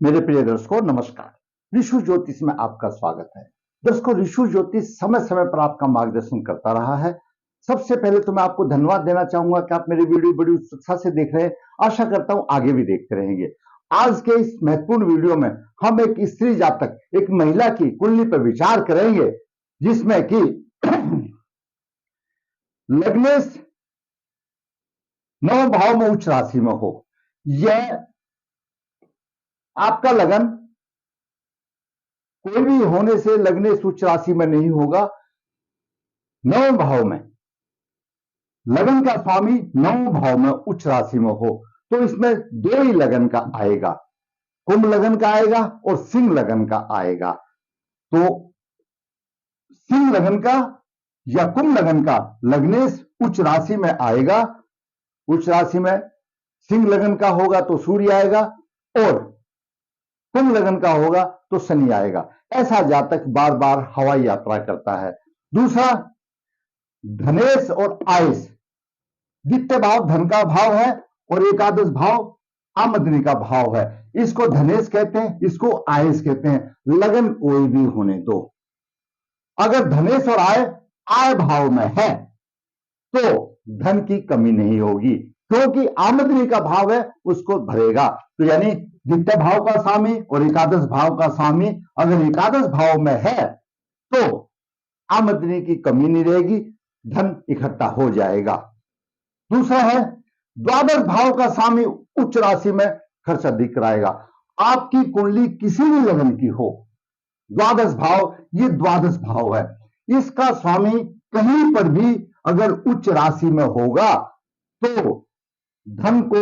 मेरे प्रिय दर्शकों नमस्कार। ऋषु ज्योतिष में आपका स्वागत है। दर्शकों, ऋषु ज्योतिष समय समय पर आपका मार्गदर्शन करता रहा है। सबसे पहले तो मैं आपको धन्यवाद देना चाहूंगा कि आप मेरी वीडियो बड़ी उत्साह से देख रहे हैं। आशा करता हूं आगे भी देखते रहेंगे। आज के इस महत्वपूर्ण वीडियो में हम एक स्त्री जातक, एक महिला की कुंडली पर विचार करेंगे, जिसमें कि लग्नेश 9 भाव में उच्च राशि में हो। यह आपका लगन कोई भी होने से लग्नेश उच्च राशि में नहीं होगा। 9 भाव में लगन का स्वामी 9 भाव में उच्च राशि में हो तो इसमें दो ही लगन का आएगा, कुंभ लगन का आएगा और सिंह लगन का आएगा। तो सिंह लगन का या कुंभ लगन का लग्नेश उच्च राशि में आएगा। उच्च राशि में सिंह लगन का होगा तो सूर्य आएगा और कुंभ लगन का होगा तो शनि आएगा। ऐसा जातक बार बार हवाई यात्रा करता है। दूसरा, धनेश और आयस, द्वितीय भाव धन का भाव है और एकादश भाव आमदनी का भाव है। इसको धनेश कहते हैं, इसको आयस कहते हैं। लगन कोई भी होने दो, अगर धनेश और आय भाव में है तो धन की कमी नहीं होगी, क्योंकि आमदनी का भाव है उसको भरेगा। तो यानी द्वितीय भाव का स्वामी और एकादश भाव का स्वामी अगर एकादश भाव में है तो आमदनी की कमी नहीं रहेगी, धन इकट्ठा हो जाएगा। दूसरा है द्वादश भाव का स्वामी उच्च राशि में खर्च अधिक कराएगा। आपकी कुंडली किसी भी लगन की हो, द्वादश भाव ये द्वादश भाव है, इसका स्वामी कहीं पर भी अगर उच्च राशि में होगा तो धन को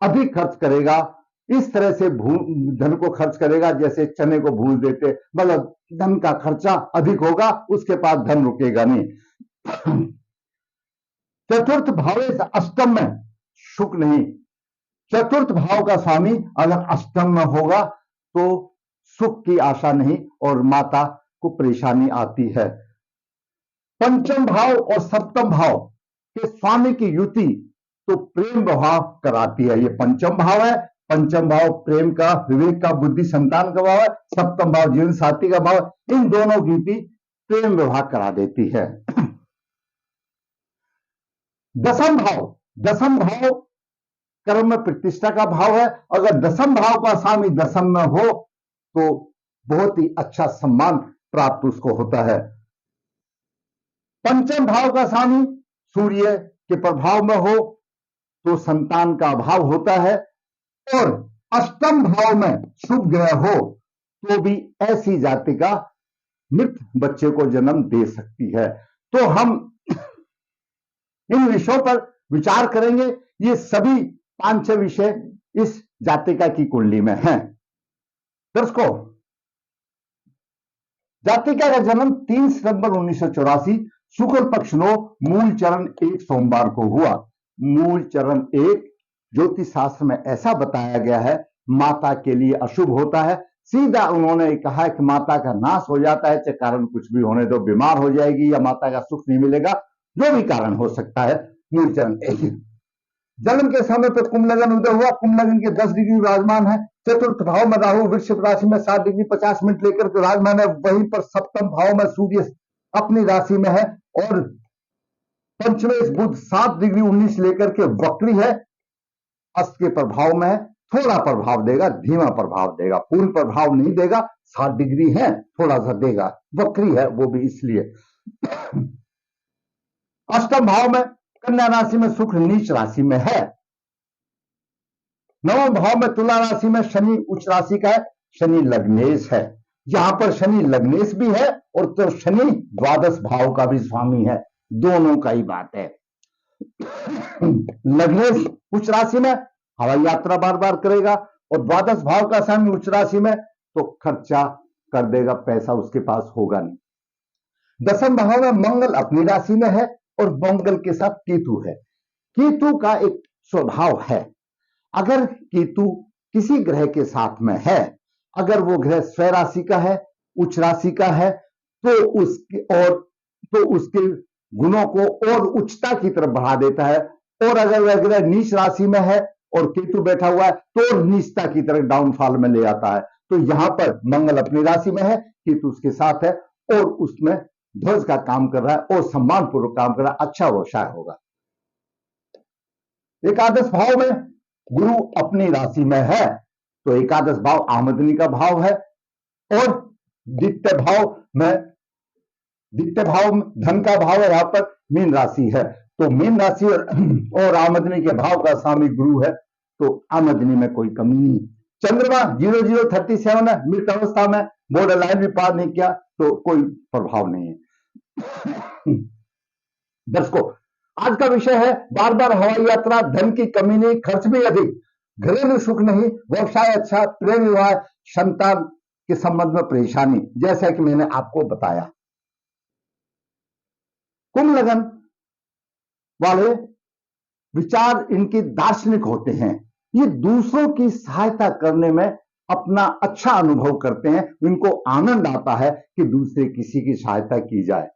अधिक खर्च करेगा। इस तरह से धन को खर्च करेगा जैसे चने को भूल देते, मतलब धन का खर्चा अधिक होगा, उसके पास धन रुकेगा नहीं। चतुर्थ भाव से अष्टम में सुख नहीं। चतुर्थ भाव का स्वामी अगर अष्टम में होगा तो सुख की आशा नहीं और माता को परेशानी आती है। पंचम भाव और सप्तम भाव के स्वामी की युति तो प्रेम भाव कराती है। ये पंचम भाव है। पंचम भाव प्रेम का, विवेक का, बुद्धि, संतान का भाव है। सप्तम भाव जीवन साथी का भाव। इन दोनों की युति प्रेम विवाह करा देती है। दसम भाव कर्म में प्रतिष्ठा का भाव है। अगर दसम भाव का स्वामी दसम में हो तो बहुत ही अच्छा सम्मान प्राप्त उसको होता है। पंचम भाव का स्वामी सूर्य के प्रभाव में हो तो संतान का अभाव होता है और अष्टम भाव में शुभ ग्रह हो तो भी ऐसी जातिका मृत बच्चे को जन्म दे सकती है। तो हम इन विषयों पर विचार करेंगे। ये सभी 5-6 विषय इस जातिका की कुंडली में हैं। दर्शकों, जातिका का जन्म 3 सितंबर 1984 शुक्ल पक्ष 9 मूल चरण 1 सोमवार को हुआ। मूल चरण 1 ज्योतिष शास्त्र में ऐसा बताया गया है, माता के लिए अशुभ होता है। सीधा उन्होंने कहा है कि माता का नाश हो जाता है, चाहे कारण कुछ भी होने दो, बीमार हो जाएगी या माता का सुख नहीं मिलेगा, जो भी कारण हो सकता है। मूल चरण 1 जन्म के समय पर कुंभ लगन उदय हुआ। कुंभ लगन के 10 डिग्री विराजमान है। चतुर्थ भाव में राहु वृश्चिक राशि में 7 डिग्री 50 मिनट लेकर के विराजमान है। वहीं पर सप्तम भाव में सूर्य अपनी राशि में है और पंचमेश बुध 7 डिग्री 19 लेकर के वक्री है, अस्त के प्रभाव में है। थोड़ा प्रभाव देगा, धीमा प्रभाव देगा, पूर्ण प्रभाव नहीं देगा। 7 डिग्री है, थोड़ा सा देगा, वक्री है वो भी इसलिए। अष्टम भाव में कन्या राशि में शुक्र नीच राशि में है। नवम भाव में तुला राशि में शनि उच्च राशि का है। शनि लग्नेश है। यहां पर शनि लग्नेश भी है और तो शनि द्वादश भाव का भी स्वामी है। दोनों का ही बात है। लग्नेश उच्च राशि में हवाई यात्रा बार बार करेगा और द्वादश भाव का स्वामी उच्च राशि में तो खर्चा कर देगा, पैसा उसके पास होगा नहीं। दसम भाव में मंगल अपनी राशि में है और मंगल के साथ केतु है। केतु का एक स्वभाव है, अगर केतु किसी ग्रह के साथ में है, अगर वो ग्रह स्वय राशि का है, उच्च राशि का है, तो उसके गुणों को और उच्चता की तरफ बढ़ा देता है। और अगर वह ग्रह नीच राशि में है और केतु बैठा हुआ है तो नीचता की तरह डाउनफॉल में ले आता है। तो यहां पर मंगल अपनी राशि में है, केतु उसके साथ है और उसमें ध्वज का काम कर रहा है और सम्मानपूर्वक काम कर रहा है, अच्छा व्यवसाय होगा। एकादश भाव में गुरु अपनी राशि में है तो एकादश भाव आमदनी का भाव है और द्वितीय भाव धन का भाव है, यहां पर मीन राशि है। तो मीन राशि और आमदनी के भाव का स्वामी गुरु है तो आमदनी में कोई कमी नहीं। चंद्रमा 0037 है, मृत अवस्था में, बॉर्डर लाइन भी पार नहीं किया तो कोई प्रभाव नहीं है। दर्शकों, आज का विषय है बार बार हवाई यात्रा, धन की कमी नहीं, खर्च भी अधिक, घरेलू सुख नहीं, व्यवसाय अच्छा, प्रेम विवाह, संतान के संबंध में परेशानी, जैसा कि मैंने आपको बताया। कुंभ लगन वाले विचार इनके दार्शनिक होते हैं, ये दूसरों की सहायता करने में अपना अच्छा अनुभव करते हैं, इनको आनंद आता है कि दूसरे किसी की सहायता की जाए,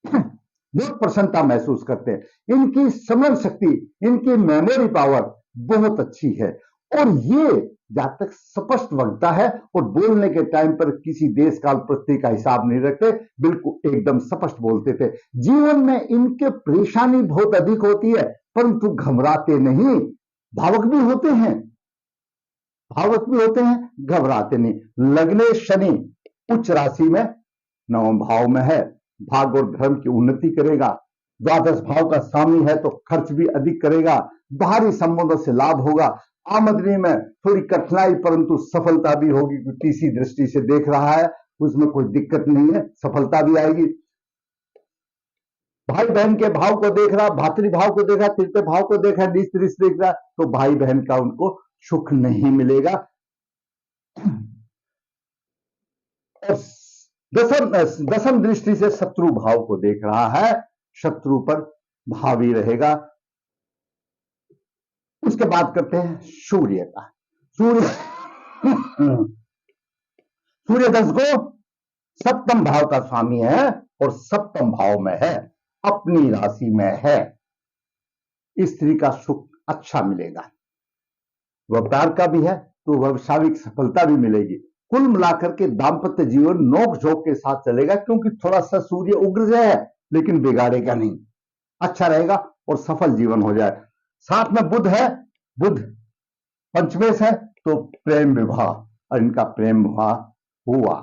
बहुत प्रसन्नता महसूस करते हैं। इनकी समझ शक्ति, इनकी मेमोरी पावर बहुत अच्छी है और ये जब तक स्पष्ट वक्ता है और बोलने के टाइम पर किसी देश काल परिस्थिति का हिसाब नहीं रखते, बिल्कुल एकदम स्पष्ट बोलते थे। जीवन में इनके परेशानी बहुत अधिक होती है परंतु घबराते नहीं, भावुक भी होते हैं, घबराते नहीं। लग्ने शनि उच्च राशि में नवम भाव में है, भाग और धर्म की उन्नति करेगा। द्वादश भाव का स्वामी है तो खर्च भी अधिक करेगा, बाहरी संबंधों से लाभ होगा। आमदनी में थोड़ी कठिनाई परंतु सफलता भी होगी, तीसरी दृष्टि से देख रहा है, उसमें कोई दिक्कत नहीं है, सफलता भी आएगी। भाई बहन के भाव को देख रहा, भातृभाव को देख रहा, तृतीय भाव को देख रहा, नीच दृष्टि देख रहा, तो भाई बहन का उनको सुख नहीं मिलेगा। और दसम दृष्टि से शत्रु भाव को देख रहा है, शत्रु पर भावी रहेगा। उसके बाद करते हैं सूर्य का। सूर्य दर्शकों सप्तम भाव का स्वामी है और सप्तम भाव में है, अपनी राशि में है। स्त्री का सुख अच्छा मिलेगा, व्यापार का भी है तो व्यवसायिक सफलता भी मिलेगी। कुल मिलाकर के दाम्पत्य जीवन नोक झोंक के साथ चलेगा, क्योंकि थोड़ा सा सूर्य उग्र है लेकिन बिगाड़ेगा नहीं, अच्छा रहेगा और सफल जीवन हो जाए। साथ में बुध है, बुध पंचमेश है तो प्रेम विवाह, और इनका प्रेम विवाह हुआ।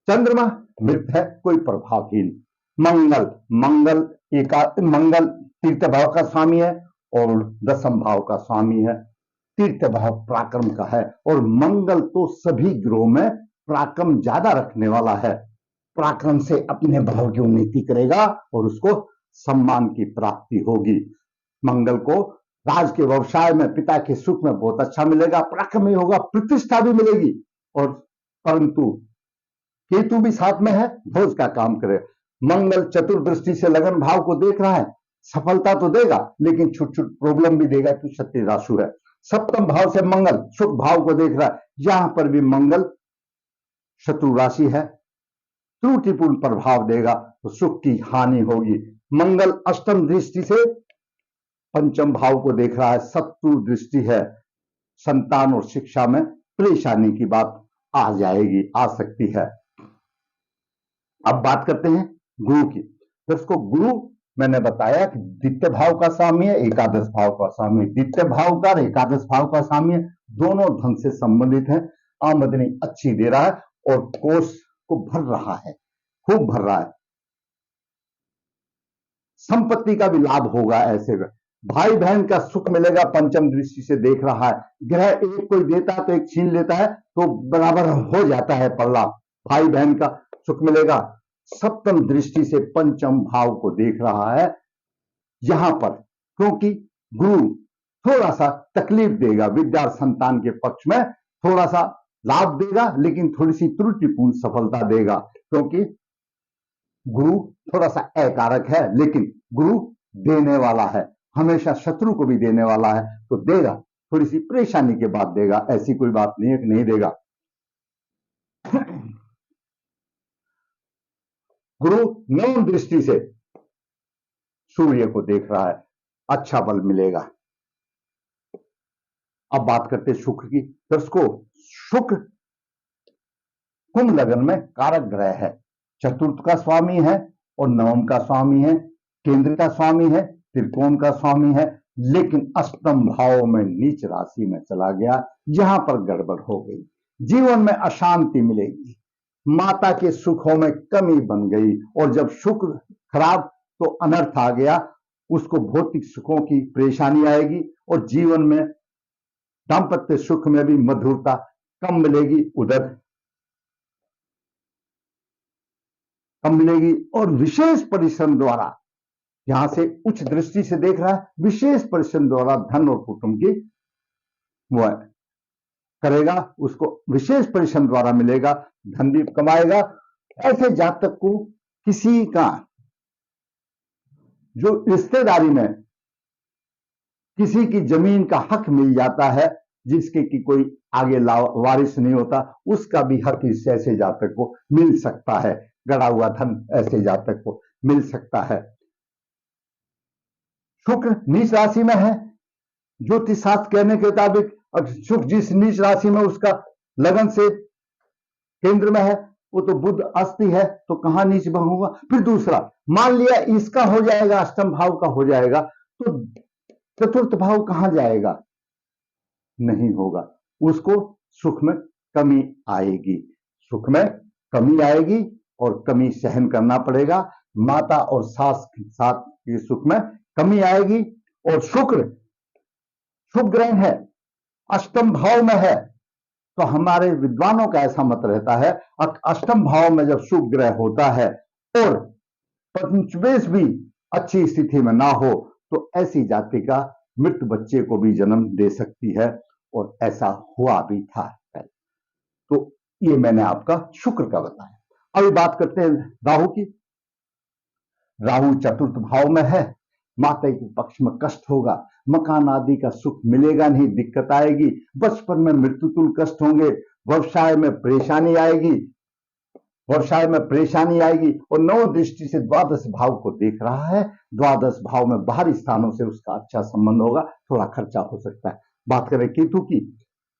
चंद्रमा मृत है, कोई प्रभावहीन। मंगल तीर्थ भाव का स्वामी है और दसम भाव का स्वामी है, तीर्थ भाव पराक्रम का है और मंगल तो सभी ग्रहों में पराक्रम ज्यादा रखने वाला है। पराक्रम से अपने भाव की उन्नति करेगा और उसको सम्मान की प्राप्ति होगी। मंगल को राज के व्यवसाय में, पिता के सुख में बहुत अच्छा मिलेगा, पराक्रमी होगा, प्रतिष्ठा भी मिलेगी। और परंतु केतु भी साथ में है, भोज का काम करे। मंगल चतुर्दृष्टि से लगन भाव को देख रहा है, सफलता तो देगा लेकिन छुट छुट प्रॉब्लम भी देगा, तो क्षत्रिय राशि है। सप्तम भाव से मंगल सुख भाव को देख रहा है, यहां पर भी मंगल शत्रु राशि है, त्रुटिपूर्ण प्रभाव देगा तो सुख की हानि होगी। मंगल अष्टम दृष्टि से पंचम भाव को देख रहा है, शत्रु दृष्टि है, संतान और शिक्षा में परेशानी की बात आ जाएगी, आ सकती है। अब बात करते हैं गुरु की। दोस्तों गुरु मैंने बताया कि द्वितीय भाव का स्वामी है, एकादश भाव का स्वामी है। द्वितीय भाव का और एकादश भाव का स्वामी है, दोनों धन से संबंधित है, आमदनी अच्छी दे रहा है और कोष को भर रहा है, खूब भर रहा है। संपत्ति का भी लाभ होगा, ऐसे में भाई बहन का सुख मिलेगा, पंचम दृष्टि से देख रहा है। ग्रह एक कोई देता है तो एक छीन लेता है तो बराबर हो जाता है पल्ला, भाई बहन का सुख मिलेगा। सप्तम दृष्टि से पंचम भाव को देख रहा है यहां पर, क्योंकि गुरु थोड़ा सा तकलीफ देगा, विद्या संतान के पक्ष में थोड़ा सा लाभ देगा लेकिन थोड़ी सी त्रुटिपूर्ण सफलता देगा, क्योंकि गुरु थोड़ा सा अकारक है लेकिन गुरु देने वाला है, हमेशा शत्रु को भी देने वाला है तो देगा, थोड़ी सी परेशानी के बाद देगा, ऐसी कोई बात नहीं है कि नहीं देगा। गुरु नवम दृष्टि से सूर्य को देख रहा है, अच्छा बल मिलेगा। अब बात करते हैं शुक्र की। दर्शकों, शुक्र कुंभ लग्न में कारक ग्रह है, चतुर्थ का स्वामी है और नवम का स्वामी है, केंद्र का स्वामी है, त्रिकोण का स्वामी है, लेकिन अष्टम भाव में नीच राशि में चला गया। यहां पर गड़बड़ हो गई, जीवन में अशांति मिलेगी, माता के सुखों में कमी बन गई, और जब शुक्र खराब तो अनर्थ आ गया, उसको भौतिक सुखों की परेशानी आएगी और जीवन में दाम्पत्य सुख में भी मधुरता कम मिलेगी, उधर कम मिलेगी। और विशेष परिश्रम द्वारा, यहां से उच्च दृष्टि से देख रहा है, विशेष परिश्रम द्वारा धन और कुटुंब की वह करेगा, उसको विशेष परिश्रम द्वारा मिलेगा, धन भी कमाएगा। ऐसे जातक को किसी का जो रिश्तेदारी में किसी की जमीन का हक मिल जाता है, जिसके की कोई आगे वारिस नहीं होता, उसका भी हक इस ऐसे जातक को मिल सकता है, गड़ा हुआ धन ऐसे जातक को मिल सकता है। शुक्र नीच राशि में है, ज्योतिष शास्त्र कहने के मुताबिक शुक्र जिस नीच राशि में उसका लगन से केंद्र में है, वो तो बुध अस्थि है, तो कहां नीच होगा। फिर दूसरा, मान लिया इसका हो जाएगा, अष्टम भाव का हो जाएगा, तो चतुर्थ भाव कहां जाएगा, नहीं होगा, उसको सुख में कमी आएगी, सुख में कमी आएगी और कमी सहन करना पड़ेगा, माता और सास के साथ के सुख में कमी आएगी। और शुक्र शुभ ग्रह है, अष्टम भाव में है, तो हमारे विद्वानों का ऐसा मत रहता है, अष्टम भाव में जब शुभ ग्रह होता है और पंचमेश भी अच्छी स्थिति में ना हो, तो ऐसी जाति का मृत बच्चे को भी जन्म दे सकती है, और ऐसा हुआ भी था पहले। तो ये मैंने आपका शुक्र का बताया। अभी बात करते हैं राहु की। राहु चतुर्थ भाव में है, माता के पक्ष में कष्ट होगा, मकान आदि का सुख मिलेगा नहीं, दिक्कत आएगी, बचपन में मृत्युतुल्य कष्ट होंगे, व्यवसाय में परेशानी आएगी, और नौ दृष्टि से द्वादश भाव को देख रहा है, द्वादश भाव में बाहरी स्थानों से उसका अच्छा संबंध होगा, थोड़ा खर्चा हो सकता है। बात करें केतु की,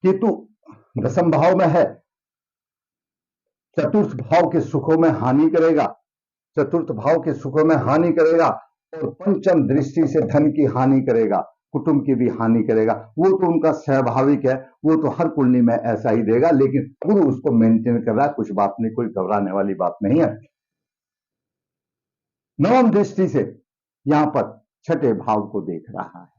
केतु दशम भाव में है, चतुर्थ भाव के सुखों में हानि करेगा, चतुर्थ भाव के सुखों में हानि करेगा, और पंचम दृष्टि से धन की हानि करेगा, कुटुंब की भी हानि करेगा। वो तो उनका स्वाभाविक है, वो तो हर कुंडली में ऐसा ही देगा, लेकिन गुरु उसको मेंटेन कर रहा है, कुछ बात नहीं, कोई घबराने वाली बात नहीं है। नवम दृष्टि से यहां पर छठे भाव को देख रहा है,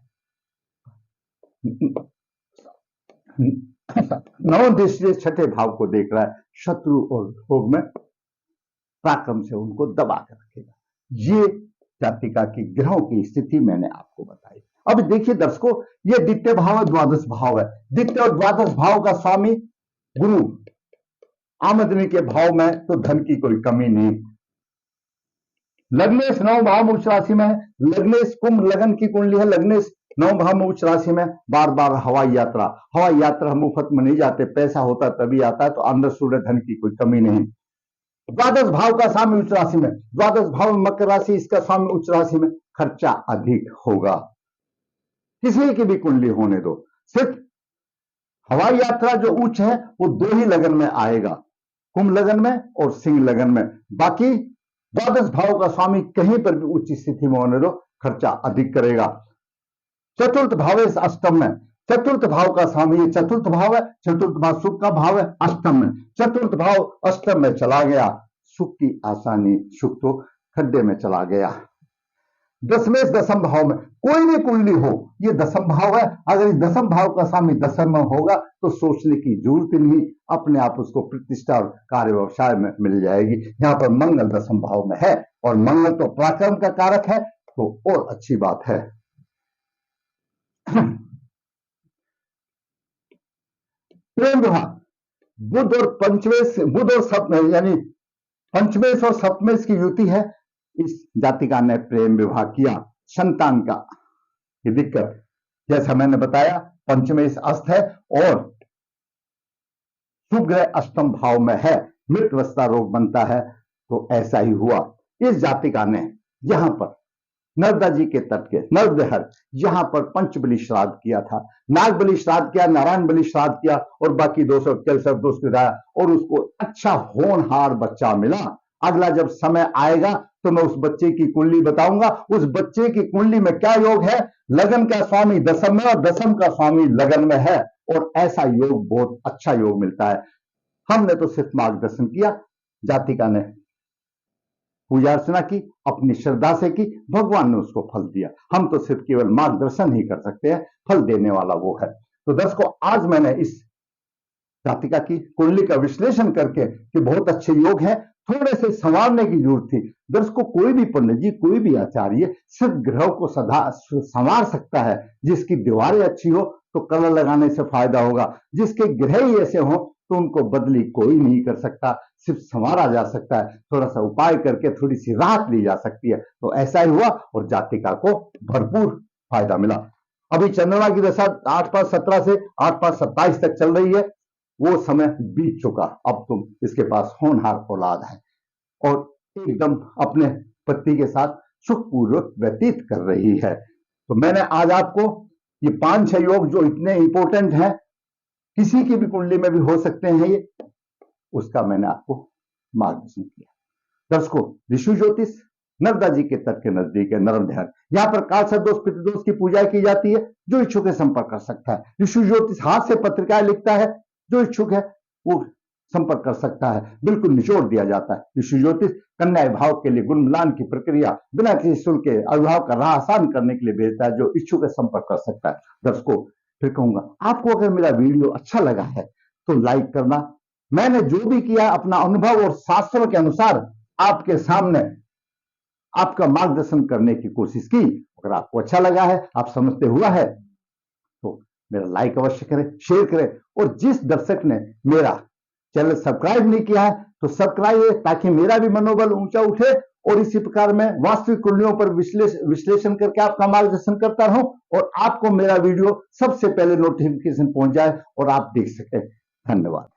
नवम दृष्टि से छठे भाव को देख रहा है, शत्रु और रोग में पराक्रम से उनको दबा कर रखेगा। ये जातिका की ग्रहों की स्थिति मैंने आपको बताई। अब देखिए दर्शकों, ये द्वितीय भाव है, द्वादश भाव है, द्वितीय और द्वादश भाव का स्वामी गुरु आमदनी के भाव में, तो धन की कोई कमी नहीं। लग्नेश नौ भाव में उच्च राशि में है, लग्नेश कुंभ लगन की कुंडली है, लग्नेश नौ भाव में उच्च राशि में, बार बार हवाई यात्रा हम मुफ्त में नहीं जाते, पैसा होता तभी आता है, तो अंदर सूर्य धन की कोई कमी नहीं। द्वादश भाव का स्वामी उच्च राशि में, द्वादश भाव में मकर राशि, इसका स्वामी उच्च राशि में, खर्चा अधिक होगा, किसी की भी कुंडली होने दो। सिर्फ हवाई यात्रा जो उच्च है वो दो ही लगन में आएगा, कुंभ लगन में और सिंह लगन में, बाकी द्वादश भाव का स्वामी कहीं पर भी उच्च स्थिति में होने दो, खर्चा अधिक करेगा। चतुर्थ भाव अष्टम में, चतुर्थ भाव का स्वामी, ये चतुर्थ भाव है, चतुर्थ भाव सुख का भाव है, अष्टम में, चतुर्थ भाव अष्टम में चला गया, सुख की आसानी, सुख तो खड्डे में चला गया। दशमेश दशम भाव में, कोई भी कुंडली हो, ये दशम भाव है, अगर इस दशम भाव का स्वामी दशम में होगा तो सोचने की जरूरत नहीं, अपने आप उसको प्रतिष्ठा और कार्य व्यवसाय में मिल जाएगी। यहां पर मंगल दशम भाव में है, और मंगल तो पराक्रम का कारक है, तो और अच्छी बात है। प्रेम विवाह, बुध और पंचमेश, बुध और सप्तमेश, यानी पंचमेश और सप्तमेश की युति है, इस जातिका ने प्रेम विवाह किया, संतान का की दिक्कत, जैसा मैंने बताया पंचमेश अस्त है और शुभ ग्रह अष्टम भाव में है, मृतवस्था रोग बनता है, तो ऐसा ही हुआ। इस जातिका ने यहां पर नर्मदा जी के तट के नरदेहर, यहां पर पंचबली श्राद्ध किया था, नाग बलि श्राद्ध किया, नारायण बलि श्राद्ध किया और बाकी 241 दोस्त लगाया और उसको अच्छा होनहार बच्चा मिला। अगला जब समय आएगा तो मैं उस बच्चे की कुंडली बताऊंगा। उस बच्चे की कुंडली में क्या योग है, लगन का स्वामी दशम में और दशम का स्वामी लगन में है और ऐसा योग बहुत अच्छा योग मिलता है। हमने तो सिर्फ मार्गदर्शन किया, जातिका ने पूजा अर्चना की, अपनी श्रद्धा से की, भगवान ने उसको फल दिया। हम तो सिर्फ केवल मार्गदर्शन ही कर सकते हैं, फल देने वाला वो है। तो दर्शकों, आज मैंने इस जातिका की कुंडली का विश्लेषण करके कि बहुत अच्छे योग हैं, थोड़े से संवारने की जरूरत थी। दर्शकों, कोई भी पंडित जी, कोई भी आचार्य सिर्फ ग्रहों को सदा संवार सकता है। जिसकी दीवारें अच्छी हो तो कलर लगाने से फायदा होगा, जिसके ग्रह ही ऐसे हो तो उनको बदली कोई नहीं कर सकता, सिर्फ संवारा जा सकता है। थोड़ा सा उपाय करके थोड़ी सी राहत ली जा सकती है। तो ऐसा ही हुआ और जातिका को भरपूर फायदा मिला। अभी चंद्रमा की दशा 8/5/17 से 8/5/27 तक चल रही है, वो समय बीत चुका। अब तुम इसके पास होनहार औलाद है और एकदम अपने पति के साथ सुखपूर्वक व्यतीत कर रही है। तो मैंने आज आपको ये 5-6 योग जो इतने इंपॉर्टेंट हैं, किसी की भी कुंडली में भी हो सकते हैं, ये उसका मैंने आपको मार्गदर्शन किया। दर्शकों, ऋषि ज्योतिष नर्मदा जी के तट के नजदीक है नरमदेहर। यहाँ पर काल सर्प दोष, पितृदोष की पूजा की जाती है। जो इच्छुक है संपर्क कर सकता है। ऋषि ज्योतिष हाथ से पत्रिकाएं लिखता है, जो इच्छुक है वो संपर्क कर सकता है। बिल्कुल निचोड़ दिया जाता है। ऋषि ज्योतिष कन्या विभाग के लिए गुण मिलान की प्रक्रिया बिना किसी शुल्क के अभिभावक का राह आसान करने के लिए भेजता है। जो इच्छुक है संपर्क कर सकता है। दर्शकों, फिर कहूंगा, आपको अगर मेरा वीडियो अच्छा लगा है तो लाइक करना। मैंने जो भी किया अपना अनुभव और शास्त्रों के अनुसार आपके सामने आपका मार्गदर्शन करने की कोशिश की। अगर आपको अच्छा लगा है, आप समझते हुआ है, तो मेरा लाइक अवश्य करें, शेयर करें। और जिस दर्शक ने मेरा चैनल सब्सक्राइब नहीं किया है तो सब्सक्राइब, ताकि मेरा भी मनोबल ऊंचा उठे और इसी प्रकार मैं वास्तविक कुंडलियों पर विश्लेषण करके आपका मार्गदर्शन करता रहूं और आपको मेरा वीडियो सबसे पहले नोटिफिकेशन पहुंच जाए और आप देख सकें। धन्यवाद।